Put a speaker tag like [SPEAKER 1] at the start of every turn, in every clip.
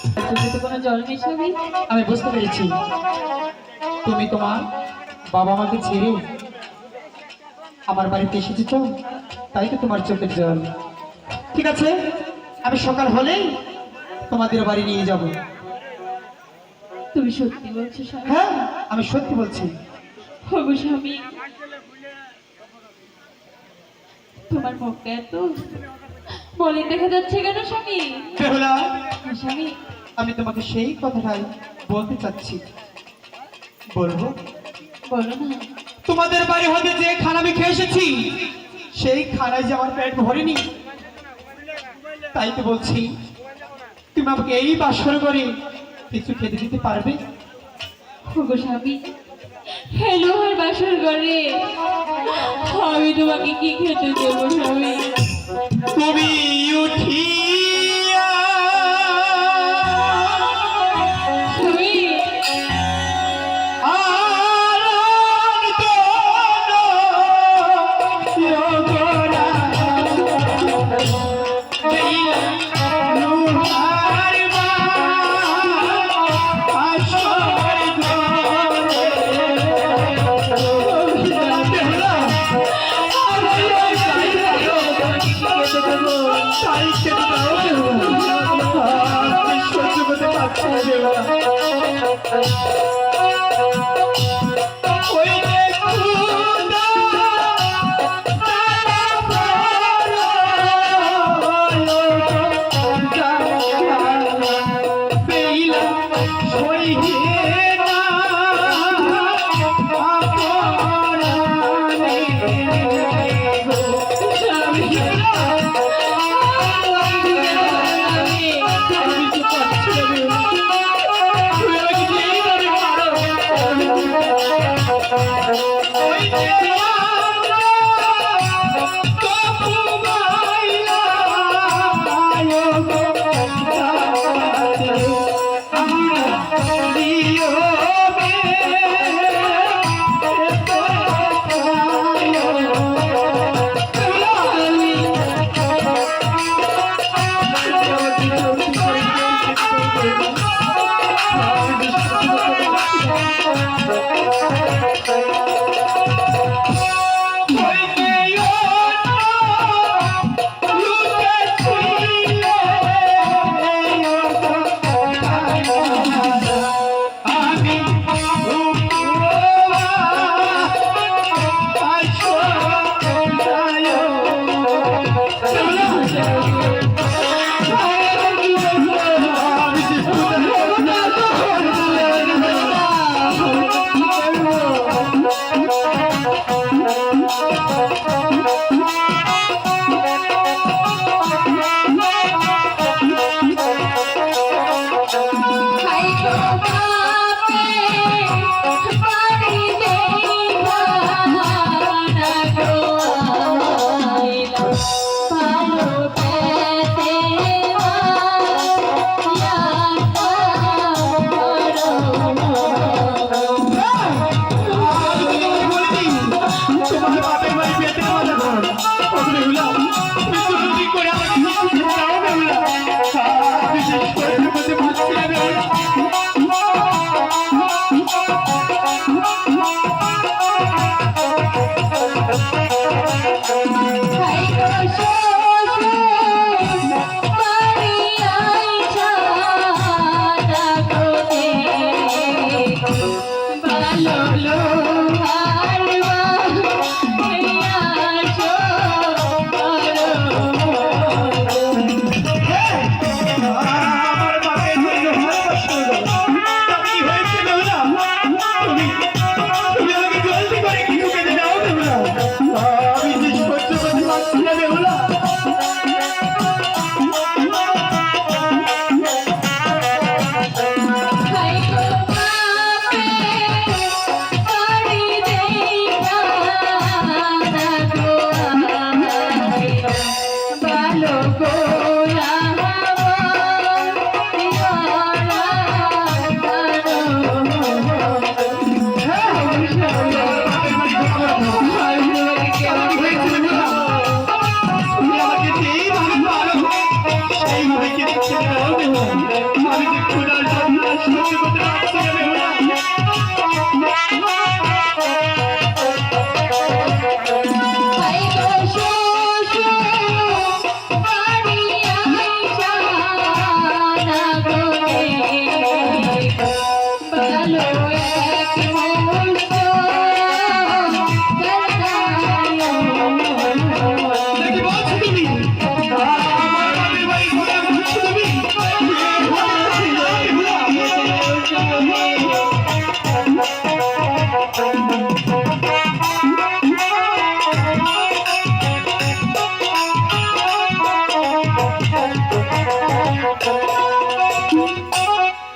[SPEAKER 1] চোখে কোনো জল নেই স্বামী।
[SPEAKER 2] আমি বুঝতে পেরেছি তুমি তোমার বাবা মাকে ছেড়ে আমার বাড়িতে এসেছি, তো তাই তো তোমার চোখের জল। ঠিক আছে, আমি সকাল হলেই তোমাদের বাড়ি নিয়ে যাব।
[SPEAKER 1] তুমি সত্যি বলছো স্বামী?
[SPEAKER 2] হ্যাঁ, আমি সত্যি বলছি।
[SPEAKER 1] ওগো স্বামী, তোমার মুখটা এত মলিন দেখা যাচ্ছে কেন স্বামী?
[SPEAKER 2] বেহুলা,
[SPEAKER 1] স্বামী,
[SPEAKER 2] আমি তোমাকে সেই কথাটাই বলতে চাচ্ছি। বলবো?
[SPEAKER 1] বলো না।
[SPEAKER 2] তোমাদের বাড়ি হতে যে খানা আমি খেয়ে এসেছি, সেই খানায় যে আমার পেট ভরেনি, তাই তো বলছি তুমি আমাকে এই বাসর করে কিছু খেতে দিতে পারবে?
[SPEAKER 1] ওগো স্বামী, হ্যালো আর বাসর ঘরে আমি তোমাকে কি খেতে দেবো স্বামী?
[SPEAKER 2] তুমি উঠিয়া
[SPEAKER 1] স্বামী,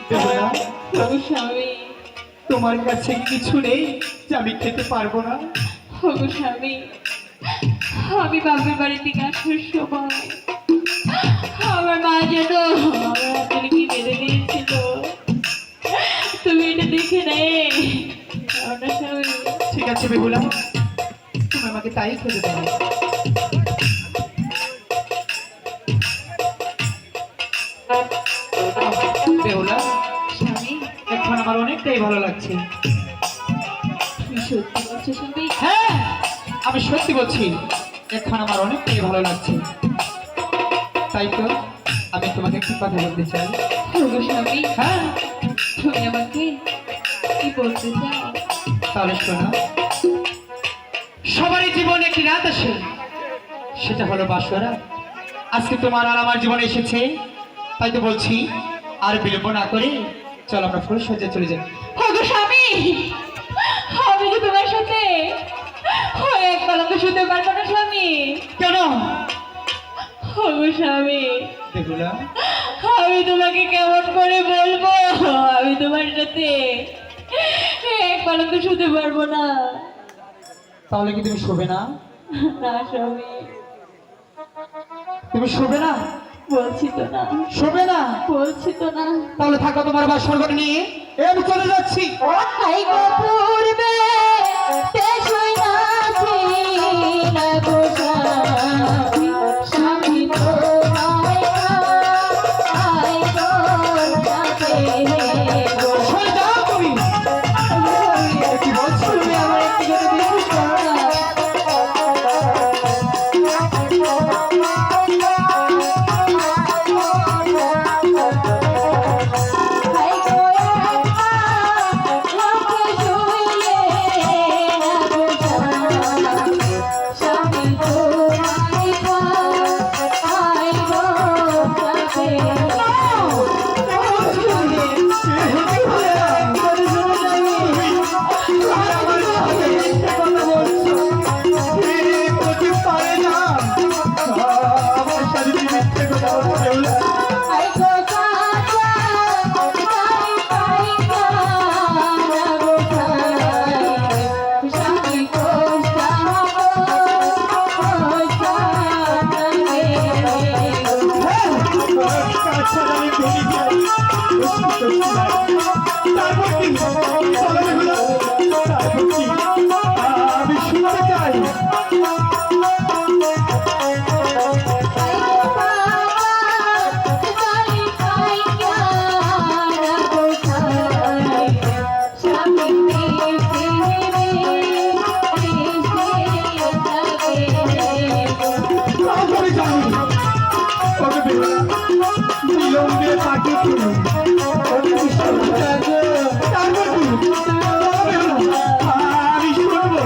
[SPEAKER 2] বেহুলা,
[SPEAKER 1] ওগো স্বামী,
[SPEAKER 2] তোমার কাছে কিছু নেই যে আমি খেতে পারবো না?
[SPEAKER 1] ওগো স্বামী, আমি বাপের বাড়ি থেকে আসার সময় আমার মা যেন আমার হাতে কি বেঁধে দিয়েছিল, তুমি এটা দেখে নেই না স্বামী।
[SPEAKER 2] ঠিক আছে বেহুলা, তুমি আমাকে তাই খেতে দাও। বেহুলা,
[SPEAKER 1] স্বামী,
[SPEAKER 2] এখন আমার অনেকটাই ভালো লাগছে।
[SPEAKER 1] তুমি সত্যি বলছো স্বামী?
[SPEAKER 2] হ্যাঁ, আমি সত্যি বলছি, এখন আমার অনেকটাই ভালো লাগছে। তাই তো আমি তোমাকে একটি কথা বলতে চাই।
[SPEAKER 1] ওগো স্বামী,
[SPEAKER 2] হ্যাঁ,
[SPEAKER 1] তুমি আমাকে কি বলতে চাও?
[SPEAKER 2] তাহলে শোনো, সবারই জীবনে একটি রাত আসে, সেটা হলো বাসরা। আজকে তোমার আর আমার জীবনে এসেছে, তাই তো বলছি আর বিলম্ব না করে চল আমরা ফুল সজ্জা চলে যাই।
[SPEAKER 1] ওগো স্বামী, আমি তো তোমার সাথে ওই এক পালঙ্ক শুতে পারবো না স্বামী।
[SPEAKER 2] কেন?
[SPEAKER 1] ওগো স্বামী,
[SPEAKER 2] বেহুলা,
[SPEAKER 1] আমি তোমাকে কেমন করে বলবো আমি তোমার সাথে এক পালঙ্ক শুতে পারবো না।
[SPEAKER 2] তাহলে কি তুমি শোবে না?
[SPEAKER 1] না স্বামী,
[SPEAKER 2] তুমি শোবে না?
[SPEAKER 1] বলছি তো না,
[SPEAKER 2] শোবে না?
[SPEAKER 1] বলছি তো না।
[SPEAKER 2] তাহলে থাকো তোমার বাসর ঘরে নিয়ে, আমি চলে যাচ্ছি।
[SPEAKER 1] হাই গো পূর্বে তেসই নাচি না গো স্বামী, স্বামী তোমায় হাই গো যাবে গো।
[SPEAKER 2] চলে যাও তুমি। কি বলছো?
[SPEAKER 1] তুমি আমার একটু করে বিশ্বাস করো না। হাই গো লোকে শুইলে না গো স্বামী তোমায় হাই গো যাবে। হাই গো কাঁচা পাই পাই না গো স্বামী কোষ্টা
[SPEAKER 2] আমি শুনতে চাই। তারপরে জানি তবে বেহুলা, বিলম্বে তাকে তুমি তারপর কি? বেহুলা, আমি শুনবো।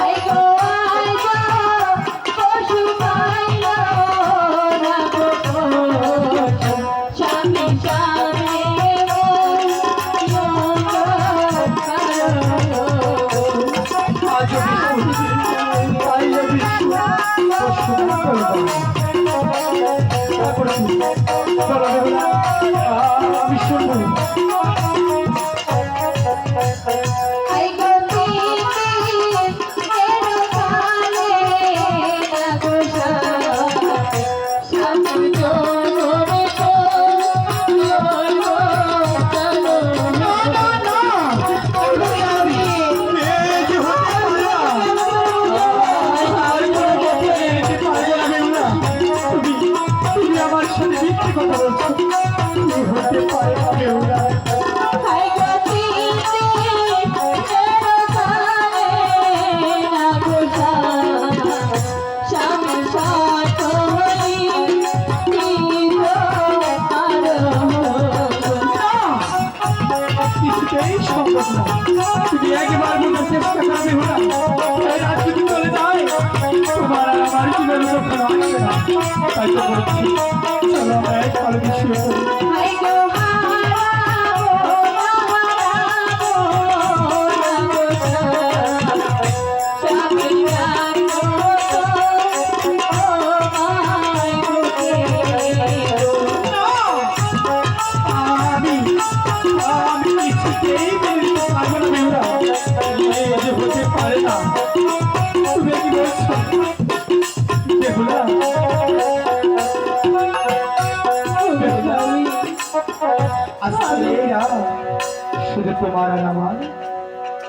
[SPEAKER 2] আজও বিশ্ব, আইও বিশ্ব, অসুবিধা করবো না। তারপরে কি? চলো বেহুলা, আমি শুনবো। তুমি আমার সাথে মিথ্যে কথা বলছো, কি হতে পারে না বেহুলা? কিছুতেই সম্ভব না। তুমি একবার মনে চেষ্টা করবে বেহুলা, এই রাত যদি চলে যায় তোমার আর আমার জীবনে কখনো আসবে না। তাই তো বলছি, চলো আমরা এক কালে শুয়ে পড়ি।
[SPEAKER 1] Oh
[SPEAKER 2] এই মেনে নিতে পারবো না বেহুলা। এই যে হতে পারে না। তুমি কি বলছো বেহুলা? বেহুলা, আজকে এই রাত শুধু তোমার আর আমার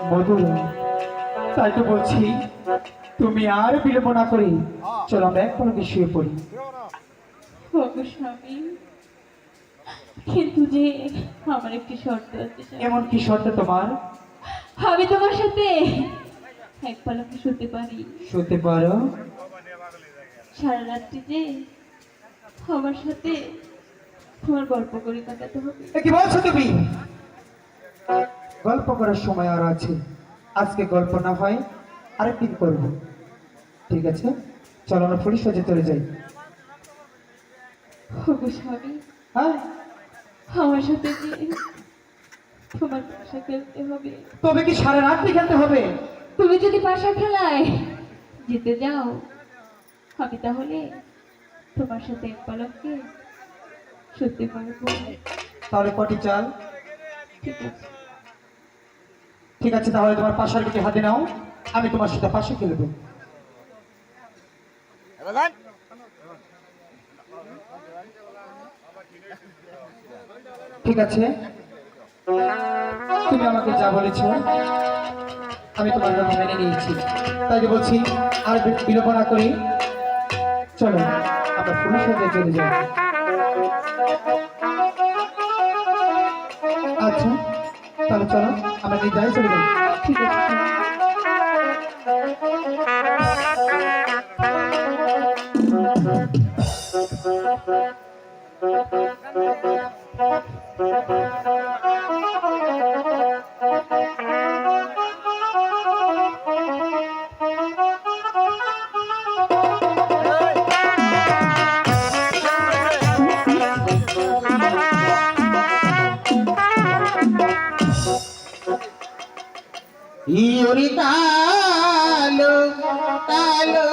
[SPEAKER 2] মধুর। তাই তো বলছি তুমি আর বিলম্ব না করি চলো আমরা এক পলকে শুয়ে পড়ি।
[SPEAKER 1] ওগো স্বামী, কিন্তু যে আমার একটি শর্ত আছে স্বামী।
[SPEAKER 2] এমন কি শর্ত তোমার?
[SPEAKER 1] আমি তোমার সাথে এক পলকে শুতে পারি,
[SPEAKER 2] শুতে পারো?
[SPEAKER 1] সারা রাত্রি যে আমার সাথে তোমার গল্প করে কাটাতে হবে।
[SPEAKER 2] এ কি বলছো তুমি? গল্প করার সময় আর আছে, আজকে গল্প না হয় আরেকদিন করবো, ঠিক আছে? চলো আমরা পুলিশ সাজে চলে যাই।
[SPEAKER 1] ওগো স্বামী,
[SPEAKER 2] হ্যাঁ,
[SPEAKER 1] আমার সাথে যে তোমার পাশা খেলতে হবে।
[SPEAKER 2] তবে কি সারা রাত্রি খেলতে হবে?
[SPEAKER 1] তুমি যদি পাশা খেলায় জিতে যাও, আমি তাহলে তোমার সাথে এক পলকে শুতে পারবো।
[SPEAKER 2] তাহলে কটি চাল?
[SPEAKER 1] ঠিক আছে।
[SPEAKER 2] ঠিক আছে, তাহলে তোমার পাশার কিছু হাতে নাও, আমি তোমার সাথে পাশে খেলবো। ঠিক আছে, তুমি আমাকে যা বলেছো আমি তোমার কথা মেনে নিয়েছি। তাই যে বলছি আর বিলম্ব না করি চলো আমরা পুলিশ সাথে চলে যাই। আচ্ছা তাহলে চলো আমরা যাই চলে যাই।
[SPEAKER 1] ঠিক আছে।
[SPEAKER 3] ইউরি কালো কালো